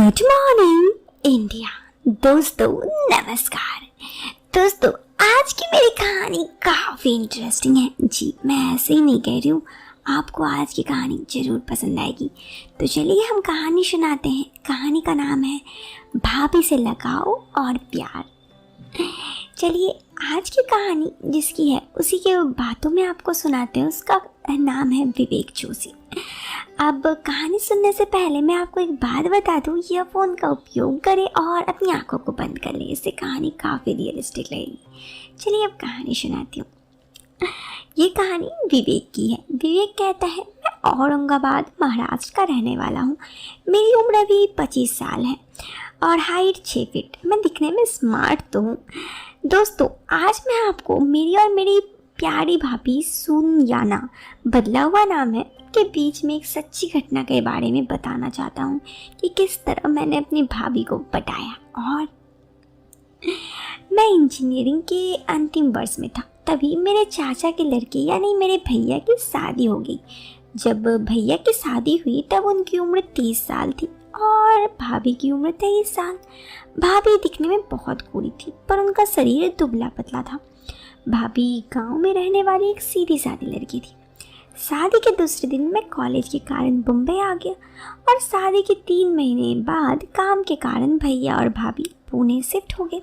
Good morning India. दोस्तों नमस्कार। दोस्तों आज की मेरी कहानी काफ़ी इंटरेस्टिंग है जी। मैं ऐसे ही नहीं कह रही हूँ, आपको आज की कहानी ज़रूर पसंद आएगी। तो चलिए हम कहानी सुनाते हैं। कहानी का नाम है भाभी से लगाव और प्यार। चलिए आज की कहानी जिसकी है उसी के बातों में आपको सुनाते हैं। उसका नाम है विवेक जोशी। अब कहानी सुनने से पहले मैं आपको एक बात बता दूं, ईयरफोन का उपयोग करें और अपनी आंखों को बंद कर लें, इससे कहानी काफ़ी रियलिस्टिक लगेगी। चलिए अब कहानी सुनाती हूँ। ये कहानी विवेक की है। विवेक कहता है, मैं औरंगाबाद महाराष्ट्र का रहने वाला हूँ। मेरी उम्र अभी 25 साल है और हाइट 6 फीट। मैं दिखने में स्मार्ट तो हूँ। दोस्तों आज मैं आपको मेरी और मेरी प्यारी भाभी सुनयाना, बदला हुआ नाम है, के बीच में एक सच्ची घटना के बारे में बताना चाहता हूँ कि किस तरह मैंने अपनी भाभी को पटाया। और मैं इंजीनियरिंग के अंतिम वर्ष में था, तभी मेरे चाचा के लड़के यानी मेरे भैया की शादी हो गई। जब भैया की शादी हुई तब उनकी उम्र 30 साल थी और भाभी की उम्र 23 साल। भाभी दिखने में बहुत गोरी थी पर उनका शरीर दुबला पतला था। भाभी गांव में रहने वाली एक सीधी सादी लड़की थी। शादी के दूसरे दिन मैं कॉलेज के कारण मुंबई आ गया और शादी के 3 महीने बाद काम के कारण भैया और भाभी पुणे शिफ्ट हो गए।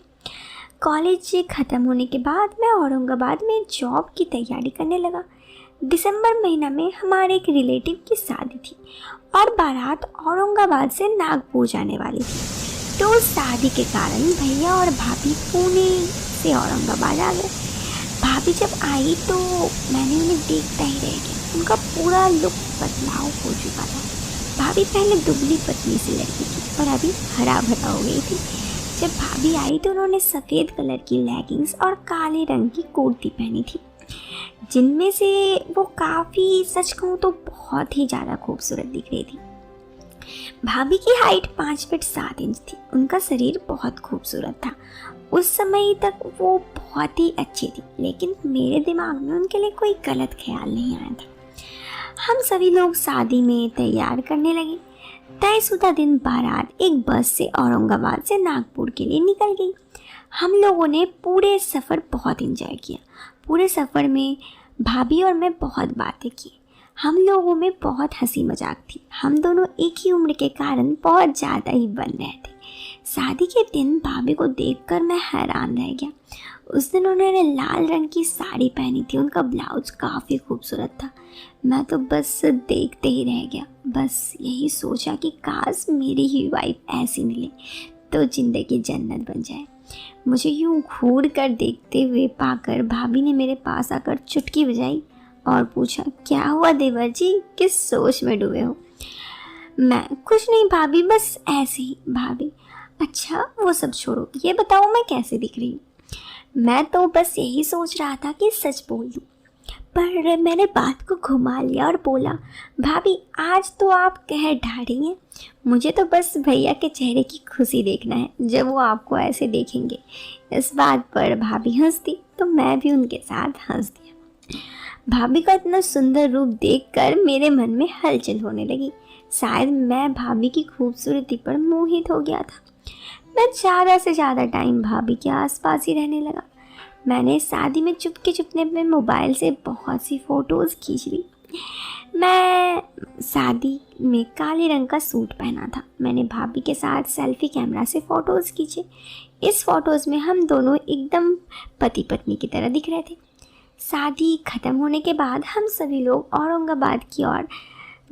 कॉलेज खत्म होने के बाद मैं औरंगाबाद में जॉब की तैयारी करने लगा। दिसंबर महीना में हमारे एक रिलेटिव की शादी थी और बारात औरंगाबाद से नागपुर जाने वाली थी। तो शादी के कारण भैया और भाभी पुणे से औरंगाबाद आ गए। भाभी जब आई तो मैंने उन्हें देखता ही रह गया। उनका पूरा लुक बदलाव हो चुका था। भाभी पहले दुबली पतली सी लड़की थी और अभी हरा भरा हो गई थी। जब भाभी आई तो उन्होंने सफ़ेद कलर की लेगिंग्स और काले रंग की कुर्ती पहनी थी, जिनमें से वो काफ़ी, सच कहूँ तो बहुत ही ज़्यादा खूबसूरत दिख रही थी। भाभी की हाइट 5 फीट 7 इंच थी। उनका शरीर बहुत खूबसूरत था। उस समय तक वो बहुत ही अच्छी थी, लेकिन मेरे दिमाग में उनके लिए कोई गलत ख्याल नहीं आया था। हम सभी लोग शादी में तैयार करने लगे। तयशुदा दिन बारात एक बस से औरंगाबाद से नागपुर के लिए निकल गई। हम लोगों ने पूरे सफ़र बहुत एंजॉय किया। पूरे सफ़र में भाभी और मैं बहुत बातें की। हम लोगों में बहुत हंसी मजाक थी। हम दोनों एक ही उम्र के कारण बहुत ज़्यादा ही बन रहे थे। शादी के दिन भाभी को देखकर मैं हैरान रह गया। उस दिन उन्होंने लाल रंग की साड़ी पहनी थी। उनका ब्लाउज काफ़ी खूबसूरत था। मैं तो बस देखते ही रह गया। बस यही सोचा कि काश मेरी ही वाइफ ऐसी मिले तो ज़िंदगी जन्नत बन जाए। मुझे यूँ घूर कर देखते हुए पाकर भाभी ने मेरे पास आकर चुटकी बजाई और पूछा, क्या हुआ देवर जी, किस सोच में डूबे हो? मैं, कुछ नहीं भाभी, बस ऐसे ही। भाभी, अच्छा वो सब छोड़ो, ये बताओ मैं कैसे दिख रही हूँ? मैं तो बस यही सोच रहा था कि सच बोल दूँ, पर मैंने बात को घुमा लिया और बोला, भाभी आज तो आप कह ढा रही हैं। मुझे तो बस भैया के चेहरे की खुशी देखना है जब वो आपको ऐसे देखेंगे। इस बात पर भाभी हंस दी तो मैं भी उनके साथ हंस दिया। भाभी का इतना सुंदर रूप देखकर मेरे मन में हलचल होने लगी। शायद मैं भाभी की खूबसूरती पर मोहित हो गया था। मैं ज़्यादा से ज़्यादा टाइम भाभी के आसपास ही रहने लगा। मैंने शादी में चुपके चुपने अपने मोबाइल से बहुत सी फ़ोटोज़ खींच ली। मैं शादी में काले रंग का सूट पहना था। मैंने भाभी के साथ सेल्फी कैमरा से फ़ोटोज़ खींचे। इस फ़ोटोज़ में हम दोनों एकदम पति पत्नी की तरह दिख रहे थे। शादी ख़त्म होने के बाद हम सभी लोग औरंगाबाद की ओर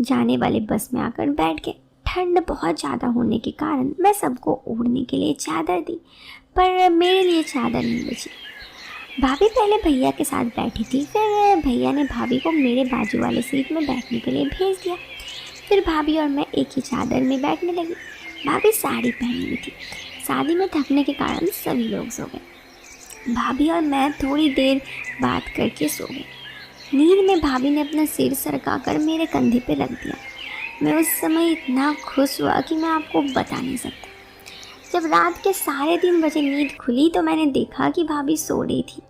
जाने वाले बस में आकर बैठ गए। ठंड बहुत ज़्यादा होने के कारण मैं सबको ओढ़ने के लिए चादर दी, पर मेरे लिए चादर नहीं बची। भाभी पहले भैया के साथ बैठी थी, फिर भैया ने भाभी को मेरे बाजू वाले सीट में बैठने के लिए भेज दिया। फिर भाभी और मैं एक ही चादर में बैठने लगी। भाभी साड़ी पहनी हुई थी। शादी में थकने के कारण सभी लोग सो गए। भाभी और मैं थोड़ी देर बात करके सो गए। नींद में भाभी ने अपना सिर सरकाकर मेरे कंधे पे रख दिया। मैं उस समय इतना खुश हुआ कि मैं आपको बता नहीं सकता। जब रात के 3:30 बजे नींद खुली तो मैंने देखा कि भाभी सो रही थी।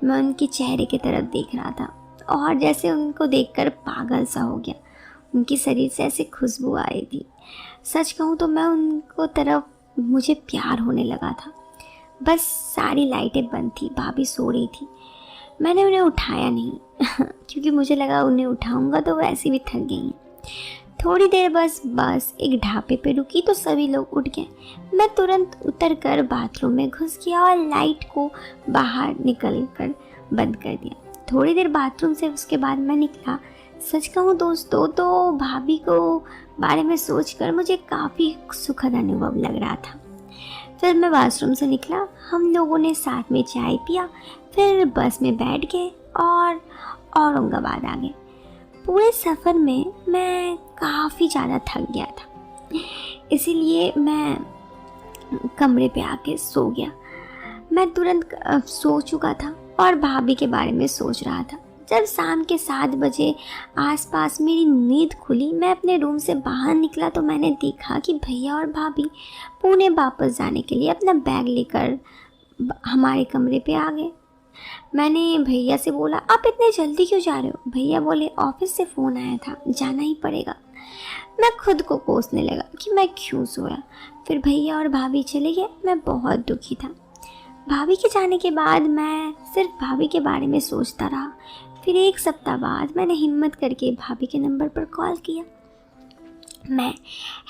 मैं उनके चेहरे की तरफ देख रहा था और जैसे उनको देखकर पागल सा हो गया। उनके शरीर से ऐसी खुशबू आ रही थी। सच कहूँ तो मैं उनको तरफ मुझे प्यार होने लगा था। बस सारी लाइटें बंद थी, भाभी सो रही थी। मैंने उन्हें उठाया नहीं क्योंकि मुझे लगा उन्हें उठाऊंगा तो वैसे भी थक गई हैं। थोड़ी देर बस एक ढाबे पे रुकी तो सभी लोग उठ गए। मैं तुरंत उतर कर बाथरूम में घुस गया और लाइट को बाहर निकल कर बंद कर दिया। थोड़ी देर बाथरूम से उसके बाद मैं निकला। सच कहूँ दोस्तों तो भाभी को बारे में सोचकर मुझे काफ़ी सुखद अनुभव लग रहा था। फिर मैं वॉशरूम से निकला, हम लोगों ने साथ में चाय पिया, फिर बस में बैठ गए और औरंगाबाद आ गए। पूरे सफ़र में मैं काफ़ी ज़्यादा थक गया था, इसीलिए मैं कमरे पे आके सो गया। मैं तुरंत सो चुका था और भाभी के बारे में सोच रहा था। जब शाम के 7 बजे आसपास मेरी नींद खुली, मैं अपने रूम से बाहर निकला तो मैंने देखा कि भैया और भाभी पुणे वापस जाने के लिए अपना बैग लेकर हमारे कमरे पे आ गए। मैंने भैया से बोला, आप इतने जल्दी क्यों जा रहे हो? भैया बोले, ऑफिस से फ़ोन आया था, जाना ही पड़ेगा। मैं खुद को कोसने लगा कि मैं क्यों सोया। फिर भैया और भाभी चले गए। मैं बहुत दुखी था। भाभी के जाने के बाद मैं सिर्फ भाभी के बारे में सोचता रहा। फिर 1 सप्ताह बाद मैंने हिम्मत करके भाभी के नंबर पर कॉल किया।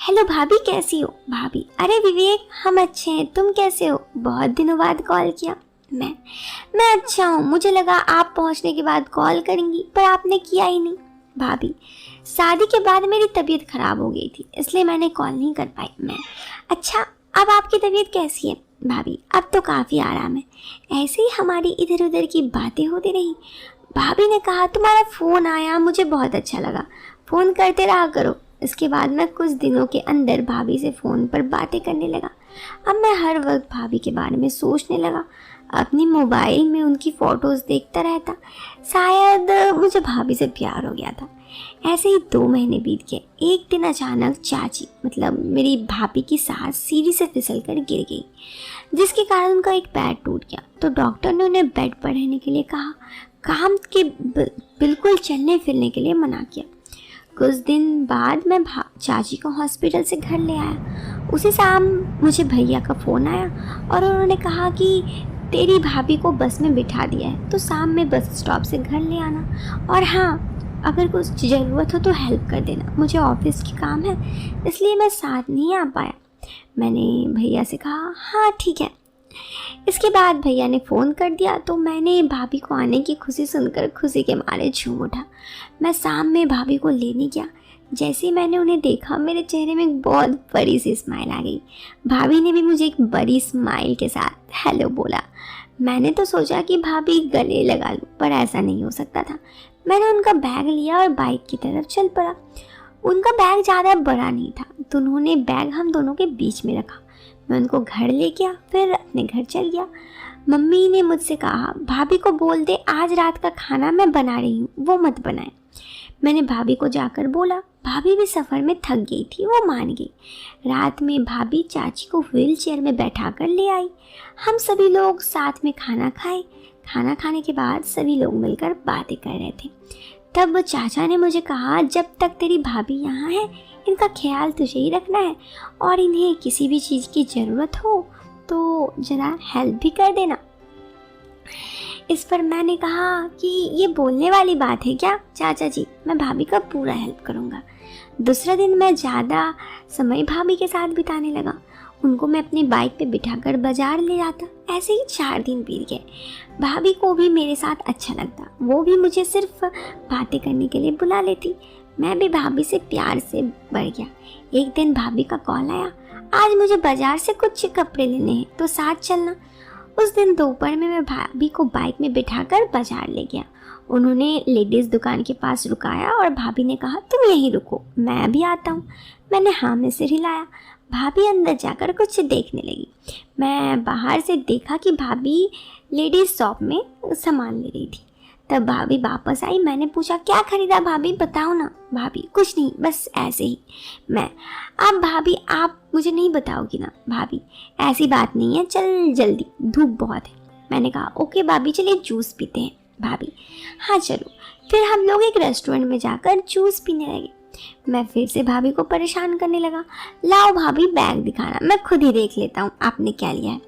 हेलो भाभी, कैसी हो? भाभी, अरे विवेक, हम अच्छे हैं, तुम कैसे हो? बहुत दिनों बाद कॉल किया। मैं अच्छा हूँ, मुझे लगा आप पहुँचने के बाद कॉल करेंगी, पर आपने किया ही नहीं। भाभी, शादी के बाद मेरी तबीयत खराब हो गई थी, इसलिए मैंने कॉल नहीं कर पाई। अच्छा, अब आपकी तबीयत कैसी है? भाभी, अब तो काफ़ी आराम है। ऐसे ही हमारी इधर उधर की बातें होती रही। भाभी ने कहा, तुम्हारा फ़ोन आया, मुझे बहुत अच्छा लगा, फ़ोन करते रहा करो। इसके बाद मैं कुछ दिनों के अंदर भाभी से फ़ोन पर बातें करने लगा। अब मैं हर वक्त भाभी के बारे में सोचने लगा। अपनी मोबाइल में उनकी फ़ोटोज़ देखता रहता। शायद मुझे भाभी से प्यार हो गया था। ऐसे ही 2 महीने बीत गए। एक दिन अचानक चाची, मतलब मेरी भाभी की सास, सीढ़ी से फिसल कर गिर गई, जिसके कारण उनका एक पैर टूट गया। तो डॉक्टर ने उन्हें बेड पर रहने के लिए कहा, काम के बिल्कुल चलने फिरने के लिए मना किया। कुछ दिन बाद मैं चाची को हॉस्पिटल से घर ले आया। उसी शाम मुझे भैया का फ़ोन आया और उन्होंने कहा कि तेरी भाभी को बस में बिठा दिया है, तो शाम में बस स्टॉप से घर ले आना, और हाँ, अगर कुछ ज़रूरत हो तो हेल्प कर देना। मुझे ऑफिस की काम है, इसलिए मैं साथ नहीं आ पाया। मैंने भैया से कहा, हाँ ठीक है। इसके बाद भैया ने फ़ोन कर दिया तो मैंने भाभी को आने की खुशी सुनकर खुशी के मारे झूम उठा। मैं शाम में भाभी को लेने गया। जैसे ही मैंने उन्हें देखा, मेरे चेहरे में एक बहुत बड़ी सी स्माइल आ गई। भाभी ने भी मुझे एक बड़ी स्माइल के साथ हेलो बोला। मैंने तो सोचा कि भाभी गले लगा लूँ, पर ऐसा नहीं हो सकता था। मैंने उनका बैग लिया और बाइक की तरफ चल पड़ा। उनका बैग ज़्यादा बड़ा नहीं था, तो उन्होंने बैग हम दोनों के बीच में रखा। मैं उनको घर ले गया, फिर अपने घर चल गया। मम्मी ने मुझसे कहा, भाभी को बोल दे आज रात का खाना मैं बना रही हूँ, वो मत बनाए। मैंने भाभी को जाकर बोला। भाभी भी सफ़र में थक गई थी, वो मान गई। रात में भाभी चाची को व्हील चेयर में बैठा कर ले आई। हम सभी लोग साथ में खाना खाए। खाना खाने के बाद सभी लोग मिलकर बातें कर रहे थे। तब चाचा ने मुझे कहा, जब तक तेरी भाभी यहाँ है, इनका ख्याल तुझे ही रखना है, और इन्हें किसी भी चीज़ की ज़रूरत हो तो ज़रा हेल्प भी कर देना। इस पर मैंने कहा कि ये बोलने वाली बात है क्या चाचा जी, मैं भाभी का पूरा हेल्प करूँगा। दूसरा दिन मैं ज़्यादा समय भाभी के साथ बिताने लगा। उनको मैं अपनी बाइक पे बिठाकर बाज़ार ले जाता। ऐसे ही 4 दिन बीत गए। भाभी को भी मेरे साथ अच्छा लगता, वो भी मुझे सिर्फ बातें करने के लिए बुला लेती। मैं भी भाभी से प्यार से बढ़ गया। एक दिन भाभी का कॉल आया, आज मुझे बाज़ार से कुछ कपड़े लेने हैं, तो साथ चलना। उस दिन दोपहर में मैं भाभी को बाइक में बिठाकर बाज़ार ले गया। उन्होंने लेडीज़ दुकान के पास रुकाया और भाभी ने कहा, तुम यहीं रुको, मैं भी आता हूँ। मैंने हाँ में सिर हिलाया। भाभी अंदर जाकर कुछ देखने लगी। मैं बाहर से देखा कि भाभी लेडीज़ शॉप में सामान ले रही थी। तब भाभी वापस आई। मैंने पूछा, क्या खरीदा भाभी, बताओ ना। भाभी, कुछ नहीं, बस ऐसे ही। अब भाभी आप मुझे नहीं बताओगी ना। भाभी, ऐसी बात नहीं है, चल जल्दी, धूप बहुत है। मैंने कहा, ओके भाभी, चलिए जूस पीते हैं। भाभी, हाँ चलो। फिर हम लोग एक रेस्टोरेंट में जाकर जूस पीने लगे। मैं फिर से भाभी को परेशान करने लगा। लाओ भाभी बैग दिखाना, मैं खुद ही देख लेता हूँ आपने क्या लिया है।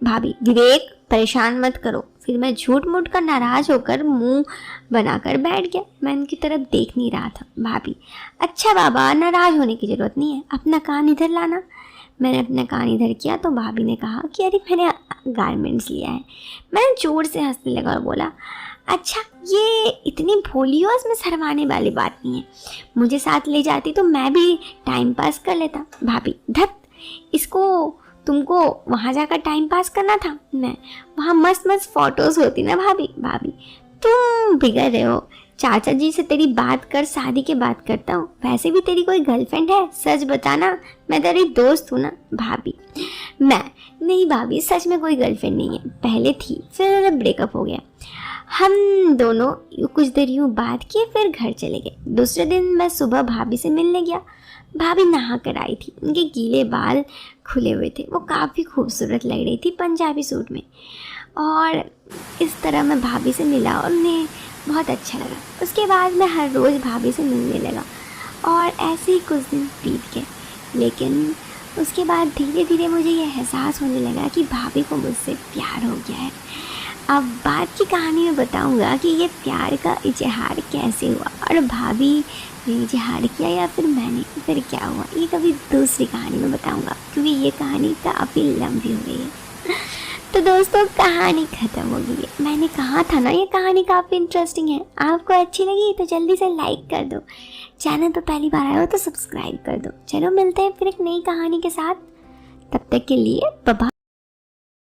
भाभी, विवेक परेशान मत करो। फिर मैं झूठ मूठ कर नाराज होकर मुंह बनाकर बैठ गया। मैं उनकी तरफ देख नहीं रहा था। भाभी, अच्छा बाबा, नाराज होने की ज़रूरत नहीं है, अपना कान इधर लाना। मैंने अपना कान इधर किया तो भाभी ने कहा कि अरे मैंने गारमेंट्स लिया है। मैं जोर से हंसने लगा और बोला, अच्छा ये इतनी भोली हो, इसमें शर्माने वाली बात नहीं है। मुझे साथ ले जाती तो मैं भी टाइम पास कर लेता। भाभी, धत, इसको तुमको वहाँ जाकर टाइम पास करना था। मैं, वहाँ मस्त मस्त फ़ोटोज़ होती ना भाभी। भाभी, तुम बिगड़ रहे हो। चाचा जी से तेरी बात कर, शादी के बात करता हूँ। वैसे भी तेरी कोई गर्लफ्रेंड है? सच बताना, मैं तेरी दोस्त हूँ ना। भाभी, मैं, नहीं भाभी, सच में कोई गर्लफ्रेंड नहीं है। पहले थी, फिर ब्रेकअप हो गया। हम दोनों कुछ देर यूँ बात किए, फिर घर चले गए। दूसरे दिन मैं सुबह भाभी से मिलने गया। भाभी नहा कर आई थी। उनके गीले बाल खुले हुए थे। वो काफ़ी खूबसूरत लग रही थी पंजाबी सूट में। और इस तरह मैं भाभी से मिला और उन्हें बहुत अच्छा लगा। उसके बाद मैं हर रोज़ भाभी से मिलने लगा और ऐसे ही कुछ दिन बीत गए। लेकिन उसके बाद धीरे धीरे मुझे यह एहसास होने लगा कि भाभी को मुझसे प्यार हो गया है। अब बात की कहानी में बताऊंगा कि ये प्यार का इजहार कैसे हुआ और भाभी ने इजहार किया या फिर मैंने, फिर क्या हुआ, ये कभी दूसरी कहानी में बताऊंगा, क्योंकि ये कहानी काफ़ी लंबी हो गई है। तो दोस्तों, कहानी ख़त्म हो गई है। मैंने कहा था ना, ये कहानी काफ़ी इंटरेस्टिंग है। आपको अच्छी लगी तो जल्दी से लाइक कर दो। चैनल पर पहली बार आए हो तो सब्सक्राइब कर दो। चलो मिलते हैं फिर एक नई कहानी के साथ। तब तक के लिए बाय बाय।